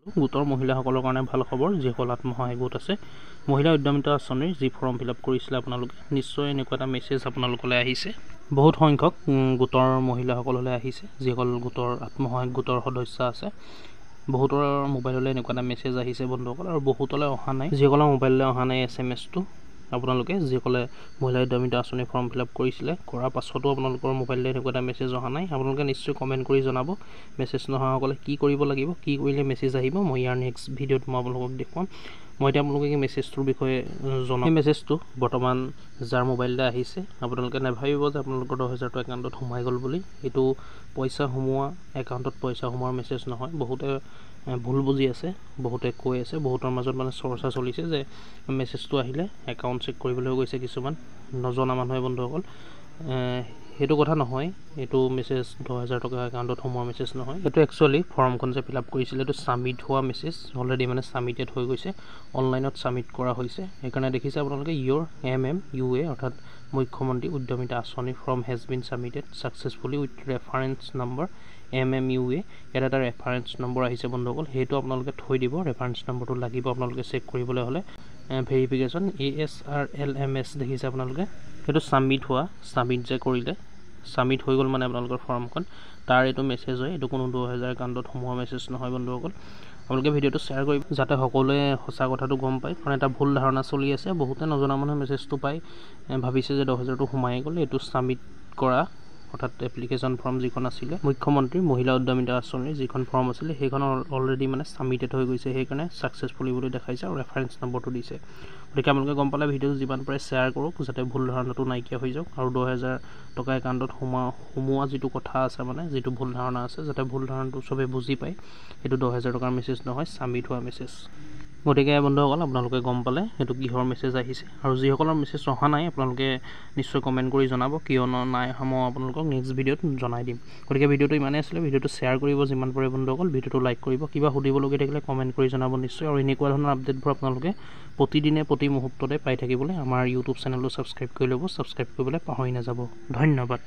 গোটৰ মহিলাসকলৰ কাৰণে ভাল খবৰ, যিসকল আত্মসহায়ক গোট আছে। মহিলা উদ্যমিতা আঁচনিৰ যি ফৰ্ম ফিল আপ কৰিছিলে আপোনালোকে, নিশ্চয় এনেকুৱা এটা মেছেজ আপোনালোকলৈ আহিছে। বহুত সংখ্যক গোটৰ মহিলাসকললৈ আহিছে, যিসকল গোটৰ আত্মসহায়ক গোটৰ সদস্য আছে। বহুতৰ মোবাইললৈ এনেকুৱা এটা মেছেজ আহিছে বন্ধুসকল, আৰু বহুতলৈ অহা নাই। যিসকলৰ মোবাইললৈ অহা নাই SMS-টো, আপোনালোকে যিসকলে মহিলা উদ্যমিতা আঁচনি ফৰ্ম ফিল আপ কৰিছিলে, কৰাৰ পাছতো আপোনালোকৰ মোবাইললৈ এনেকুৱা এটা মেছেজ অহা নাই, আপোনালোকে নিশ্চয় কমেণ্ট কৰি জনাব। মেছেজ নহাসকলে কি কৰিব লাগিব, কি কৰিলে মেছেজ আহিব, মই ইয়াৰ নেক্সট ভিডিঅ'ত মই আপোনালোকক দেখুৱাম। মই এতিয়া আপোনালোকে এই মেছেজটোৰ বিষয়ে জনাম। এই মেছেজটো বৰ্তমান যাৰ মোবাইললৈ আহিছে, আপোনালোকে নাভাবিব যে আপোনালোকৰ 10,000টো একাউণ্টত সোমাই গ'ল বুলি। এইটো পইচা সোমোৱা, একাউণ্টত পইচা সোমোৱাৰ মেছেজ নহয়। বহুতে ভুল বুজি আছে, বহুতে কৈ আছে, বহুতৰ মাজত মানে চৰ্চা চলিছে যে মেছেজটো আহিলে একাউণ্ট চেক কৰিবলৈ গৈছে কিছুমান নজনা মানুহে বন্ধুসকল। সেইটো কথা নহয়, এইটো মেছেজ 10,000 টকা একাউণ্টত সোমোৱা মেছেজ নহয়। এইটো একচুৱেলি ফৰ্মখন যে ফিল আপ কৰিছিলে, এইটো ছাবমিট হোৱা মেছেজ, অলৰেডি মানে ছাবমিটেড হৈ গৈছে, অনলাইনত ছাবমিট কৰা হৈছে। সেইকাৰণে দেখিছে আপোনালোকে ইয়'ৰ MMUA অৰ্থাৎ মুখ্যমন্ত্ৰী উদ্যমিতা আঁচনি form has been submitted successfully with reference number MMUA। ইয়াত এটা ৰেফাৰেঞ্চ নম্বৰ আহিছে বন্ধুসকল, সেইটো আপোনালোকে থৈ দিব। ৰেফাৰেঞ্চ নম্বৰটো লাগিব আপোনালোকে চেক কৰিবলৈ হ'লে। ভেৰিফিকেশ্যন ASRLMS দেখিছে আপোনালোকে, সেইটো ছাবমিট হোৱা, ছাবমিট যে কৰিলে, ছাবমিট হৈ গ'ল মানে আপোনালোকৰ ফৰ্মখন, তাৰ এইটো মেছেজ হয়। এইটো কোনো 10,000 একাউণ্টত সোমোৱা মেছেজ নহয় বন্ধুসকল। আপোনালোকে ভিডিঅ'টো শ্বেয়াৰ কৰিব যাতে সকলোৱে সঁচা কথাটো গম পায়, কাৰণ এটা ভুল ধাৰণা চলি আছে। বহুতে নজনা মানুহে মেছেজটো পাই ভাবিছে যে 10,000টো সোমাই গ'ল। এইটো ছাবমিট কৰা অৰ্থাৎ এপ্লিকেশ্যন ফৰ্ম যিখন আছিলে, মুখ্যমন্ত্ৰী মহিলা উদ্যমিতা আঁচনিৰ যিখন ফৰ্ম আছিলে, সেইখন অলৰেডি মানে ছাবমিটেড হৈ গৈছে। সেইকাৰণে ছাকচেছফুলি বুলি দেখাইছে আৰু ৰেফাৰেঞ্চ নম্বৰটো দিছে। গতিকে আপোনালোকে গম পালে ভিডিঅ'টো যিমান পাৰে শ্বেয়াৰ কৰক, যাতে ভুল ধাৰণাটো নাইকিয়া হৈ যাওক, আৰু 10,000 টকা একাউণ্টত সোমোৱা যিটো কথা আছে, মানে যিটো ভুল ধাৰণা আছে, যাতে ভুল ধাৰণাটো চবেই বুজি পায়। এইটো 10,000 টকাৰ মেছেজ নহয়, ছাবমিট হোৱা মেছেজ। গতিকে বন্ধুসকল আপোনালোকে গম পালে এইটো কিহৰ মেছেজ আহিছে, আৰু যিসকলৰ মেছেজ অহা নাই আপোনালোকে নিশ্চয় কমেণ্ট কৰি জনাব, কিয় নাই অহা মই আপোনালোকক নেক্সট ভিডিঅ'ত জনাই দিম। গতিকে ভিডিঅ'টো ইমানেই আছিলে, ভিডিঅ'টো শ্বেয়াৰ কৰিব যিমান পাৰে বন্ধুসকল, ভিডিঅ'টো লাইক কৰিব, কিবা সুধিবলগীয়া থাকিলে কমেণ্ট কৰি জনাব নিশ্চয়। আৰু এনেকুৱা ধৰণৰ আপডেটবোৰ আপোনালোকে প্ৰতিদিনে প্ৰতি মুহূৰ্ততে পাই থাকিবলৈ আমাৰ ইউটিউব চেনেলটো ছাবস্ক্ৰাইব কৰি ল'ব, ছাবস্ক্ৰাইব কৰিবলৈ পাহৰি নাযাব। ধন্যবাদ।